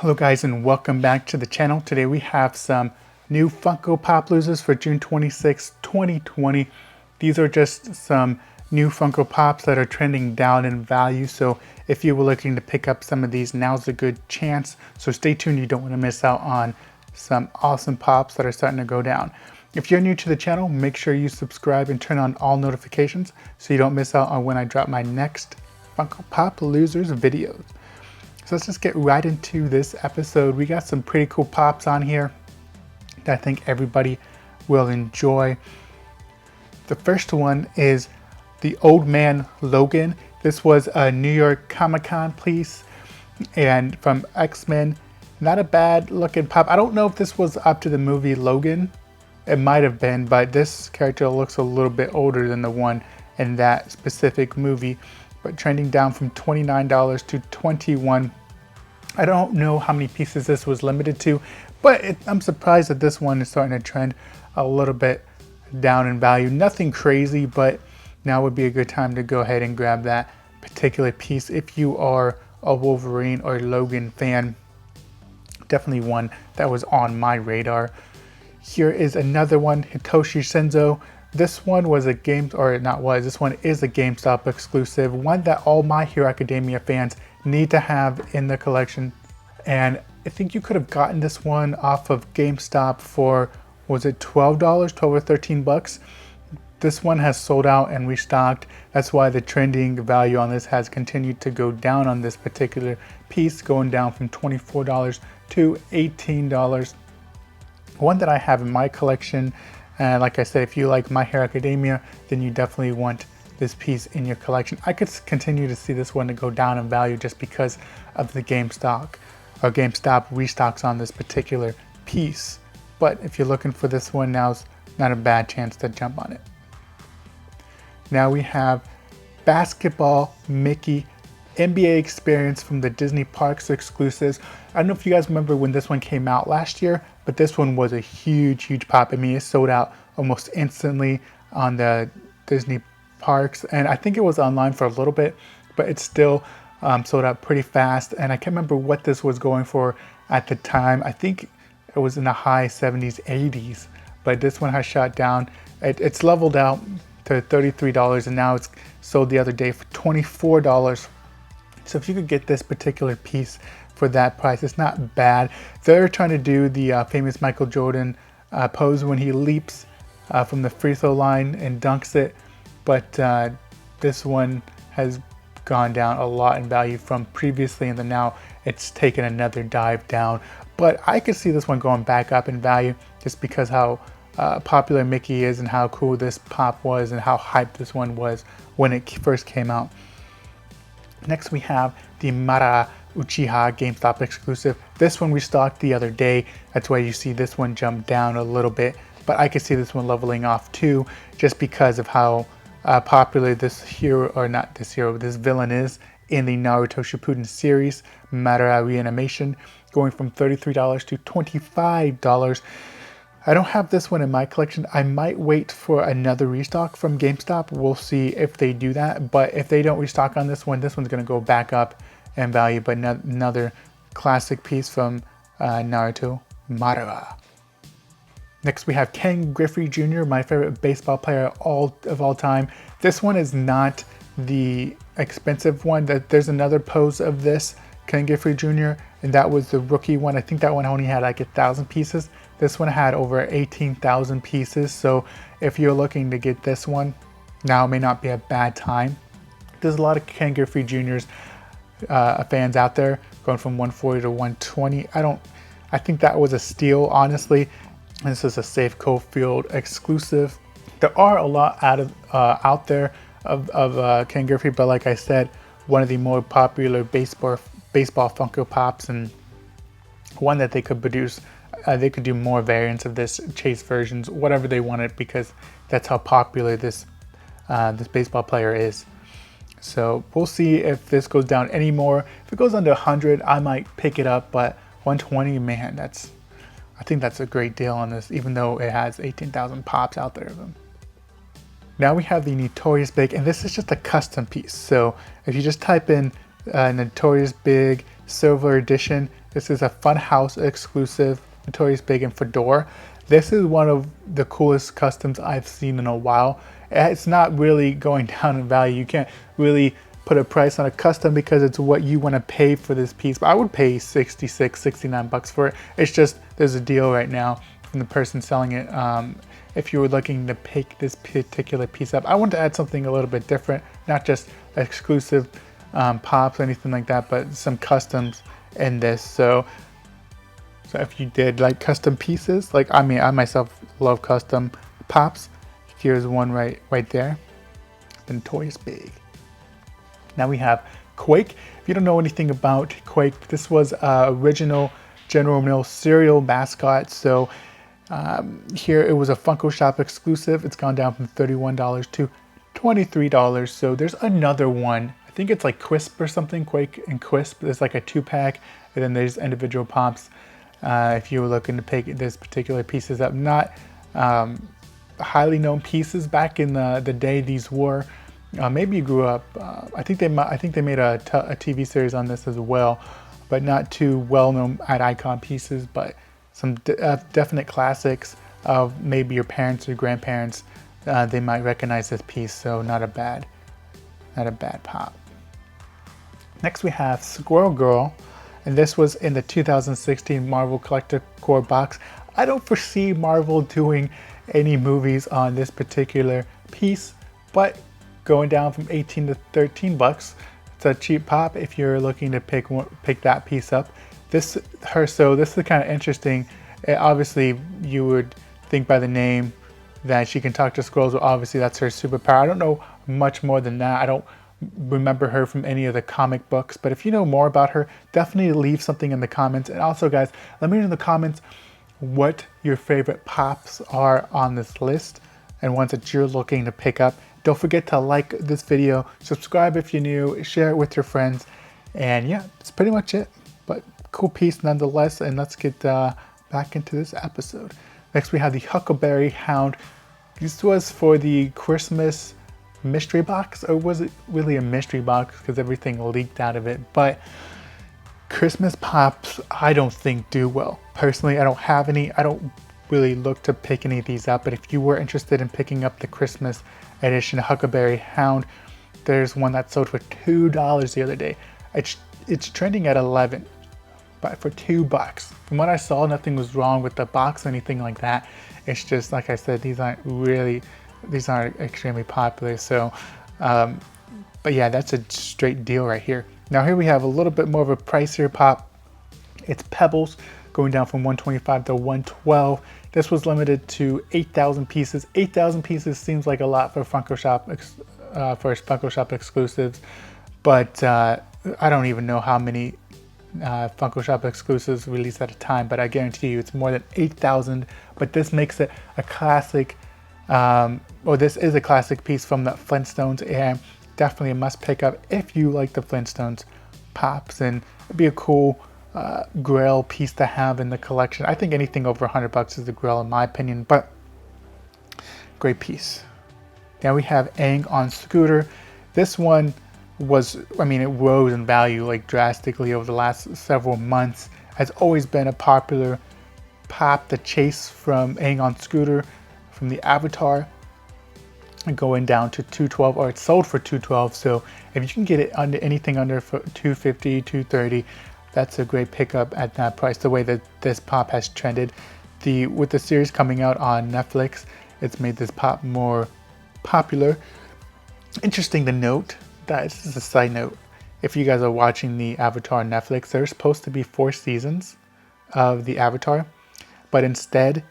Hello guys and welcome back to the channel. Today we have some new Funko Pop Losers for June 26, 2020. These are just some new Funko Pops that are trending down in value. So if you were looking to pick up some of these, now's a good chance. So stay tuned, you don't want to miss out on some awesome pops that are starting to go down. If you're new to the channel, make sure you subscribe and turn on all notifications so you don't miss out on when I drop my next Funko Pop Losers videos. So let's just get right into this episode. We got some pretty cool pops on here that I think everybody will enjoy. The first one is the Old Man Logan. This was a New York Comic-Con piece and from X-Men. Not a bad looking pop. I don't know if this was up to the movie Logan. It might have been, but this character looks a little bit older than the one in that specific movie. But trending down from $29 to $21. I don't know how many pieces this was limited to, but I'm surprised that this one is starting to trend a little bit down in value. Nothing crazy, but now would be a good time to go ahead and grab that particular piece if you are a Wolverine or Logan fan. Definitely one that was on my radar. Here is another one, HITOSHI Senzo. This one was a this one is a GameStop exclusive, one that all My Hero Academia fans need to have in the collection. And I think you could have gotten this one off of GameStop for, was it $12, 12 or 13 bucks? This one has sold out and restocked. That's why the trending value on this has continued to go down on this particular piece, going down from $24 to $18. One that I have in my collection. And like I said, if you like My Hero Academia, then you definitely want this piece in your collection. I could continue to see this one to go down in value just because of the GameStop restocks on this particular piece. But if you're looking for this one, now's not a bad chance to jump on it. Now we have Basketball Mickey NBA Experience from the Disney Parks exclusives. I don't know if you guys remember when this one came out last year, but this one was a huge pop. I mean, it sold out almost instantly on the Disney Parks, and I think it was online for a little bit, but it still sold out pretty fast. And I can't remember what this was going for at the time. I think it was in the high 70s, 80s, but this one has shot down. It's leveled out to $33, and now it's sold the other day for $24. So if you could get this particular piece for that price, it's not bad. They're trying to do the famous Michael Jordan pose when he leaps from the free throw line and dunks it, but this one has gone down a lot in value from previously, and then now it's taken another dive down. But I could see this one going back up in value just because how popular Mickey is and how cool this pop was and how hyped this one was when it first came out. Next we have the MADARA Uchiha GameStop exclusive. This one we stocked the other day. That's why you see this one jump down a little bit. But I could see this one leveling off too, just because of how popular this villain is in the Naruto Shippuden series. MADARA Reanimation, going from $33 to $25. I don't have this one in my collection. I might wait for another restock from GameStop. We'll see if they do that. But if they don't restock on this one's going to go back up in value. But another classic piece from Naruto, MADARA. Next we have Ken Griffey Jr., my favorite baseball player of all time. This one is not the expensive one. There's another pose of this Ken Griffey Jr., and that was the rookie one. I think that one only had like 1,000 pieces. This one had over 18,000 pieces. So if you're looking to get this one, now may not be a bad time. There's a lot of Ken Griffey Jr.'s fans out there going from 140 to 120. I think that was a steal, honestly. This is a Safeco Field exclusive. There are a lot out there of Ken Griffey, but like I said, one of the more popular baseball Funko Pops, and one that they could produce. They could do more variants of this, chase versions, whatever they wanted, because that's how popular this baseball player is. So we'll see if this goes down anymore. If it goes under 100, I might pick it up, but 120, man, I think that's a great deal on this, even though it has 18,000 pops out there of them. Now we have the Notorious Big, and this is just a custom piece. So if you just type in Notorious Big Silver Edition. This is a Funhouse exclusive, Notorious Big and Fedora. This is one of the coolest customs I've seen in a while. It's not really going down in value. You can't really put a price on a custom because it's what you want to pay for this piece. But I would pay 66, 69 bucks for it. It's just, there's a deal right now from the person selling it. If you were looking to pick this particular piece up, I want to add something a little bit different, not just exclusive pops or anything like that, but some customs in this. So if you did like custom pieces, like I myself love custom pops. Here's one right there, the Notorious Big. Now we have Quake. If you don't know anything about Quake, this was original General Mills cereal mascot. So here it was a Funko Shop exclusive. It's gone down from $31 to $23. So there's another one. I think it's like Quisp or something, Quake and Quisp. There's like a 2-pack, and then there's individual pops. If you were looking to pick this particular pieces up, not highly known pieces back in the day these were. Maybe you grew up. I think they made a TV series on this as well, but not too well known at icon pieces, but some definite classics of maybe your parents or grandparents. They might recognize this piece, so not a bad pop. Next we have Squirrel Girl, and this was in the 2016 Marvel Collector Core box. I don't foresee Marvel doing any movies on this particular piece, but going down from 18 to 13 bucks. It's a cheap pop if you're looking to pick that piece up. This is kind of interesting. Obviously, you would think by the name that she can talk to squirrels. Well, obviously, that's her superpower. I don't know much more than that. I don't remember her from any of the comic books, but if you know more about her, definitely leave something in the comments. And also, guys, let me know in the comments what your favorite pops are on this list and ones that you're looking to pick up. Don't forget to like this video, subscribe if you're new, share it with your friends, and yeah, that's pretty much it. But cool piece nonetheless, and let's get back into this episode. Next we have the Huckleberry Hound. This was for the Christmas mystery box, or was it really a mystery box because everything leaked out of it? But Christmas pops I don't think do well. Personally, I don't have any. I don't really look to pick any of these up, but if you were interested in picking up the Christmas edition Huckleberry Hound, there's one that sold for $2 the other day. It's trending at 11, but for $2. From what I saw, nothing was wrong with the box or anything like that. It's just, like I said, these aren't extremely popular. So but yeah, that's a straight deal right here. Now here we have a little bit more of a pricier pop. It's Pebbles, going down from 125 to 112. This was limited to 8,000 pieces. 8,000 pieces seems like a lot for Funko Shop exclusives, but I don't even know how many Funko Shop exclusives released at a time, but I guarantee you it's more than 8,000. But this makes it a classic, this is a classic piece from the Flintstones, and definitely a must pick up if you like the Flintstones pops, and it'd be a cool grail piece to have in the collection. I think anything over 100 bucks is a grail in my opinion, but great piece. Now we have AANG on Scooter. This one was, it rose in value like drastically over the last several months. Has always been a popular pop. The chase from AANG on Scooter from the Avatar, going down to 212, or it's sold for 212. So if you can get it under anything under 250, 230, that's a great pickup at that price. The way that this pop has trended, with the series coming out on Netflix, it's made this pop more popular. Interesting to note that, this is a side note, if you guys are watching the Avatar on Netflix, there's supposed to be 4 seasons of the Avatar, but instead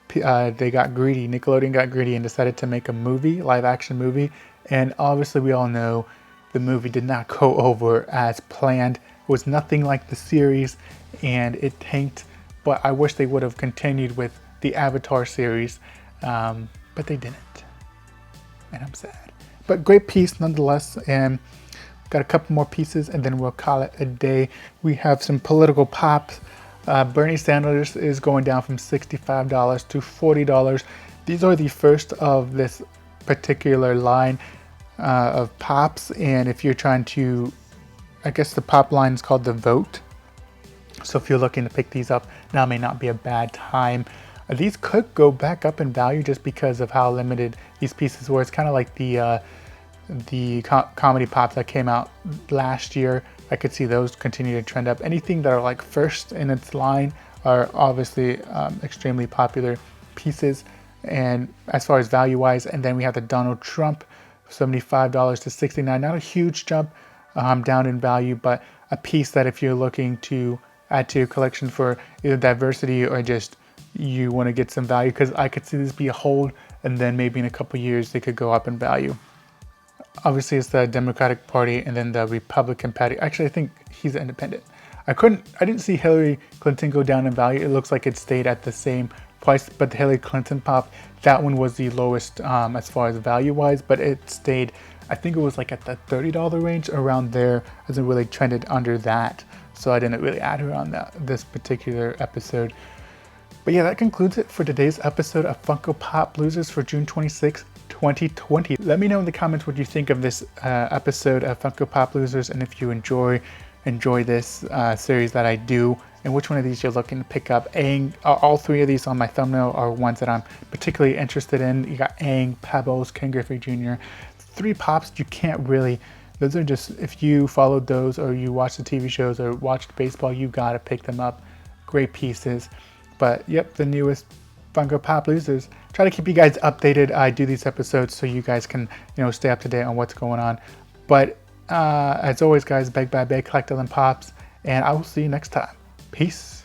they got greedy. Nickelodeon got greedy and decided to make a movie, live action movie, and obviously we all know the movie did not go over as planned. It was nothing like the series and it tanked, but I wish they would have continued with the Avatar series, but they didn't, and I'm sad. But great piece nonetheless, and got a couple more pieces and then we'll call it a day. We have some political pops. Bernie Sanders is going down from $65 to $40. These are the first of this particular line of pops, and if you're trying to I guess the pop line is called the Vote. So if you're looking to pick these up, now may not be a bad time. These could go back up in value just because of how limited these pieces were. It's kind of like the comedy pops that came out last year. I could see those continue to trend up. Anything that are like first in its line are obviously extremely popular pieces. And as far as value wise, and then we have the Donald Trump, $75 to $69. Not a huge jump down in value, but a piece that if you're looking to add to your collection for either diversity or just you want to get some value, because I could see this be a hold and then maybe in a couple years they could go up in value. Obviously it's the Democratic Party and then the Republican Party. Actually, I think he's an independent. I didn't see Hillary Clinton go down in value. It looks like it stayed at the same price, but the Hillary Clinton pop, that one was the lowest as far as value wise, but it stayed, I think it was like at the $30 range, around there. Hasn't really trended under that, so I didn't really add her on this particular episode. But yeah, that concludes it for today's episode of Funko Pop Losers for June 26, 2020. Let me know in the comments what you think of this episode of Funko Pop Losers, and if you enjoy this series that I do, and which one of these you're looking to pick up. AANG, all three of these on my thumbnail are ones that I'm particularly interested in. You got AANG, PEBBLES, Ken Griffey Jr. 3 pops you can't really, those are just, if you followed those or you watched the TV shows or watched baseball, you gotta pick them up. Great pieces. But yep, the newest Funko Pop Losers. Try to keep you guys updated. I do these episodes so you guys can, stay up to date on what's going on. But as always, guys, beg by beg, collect all them pops, and I will see you next time. Peace.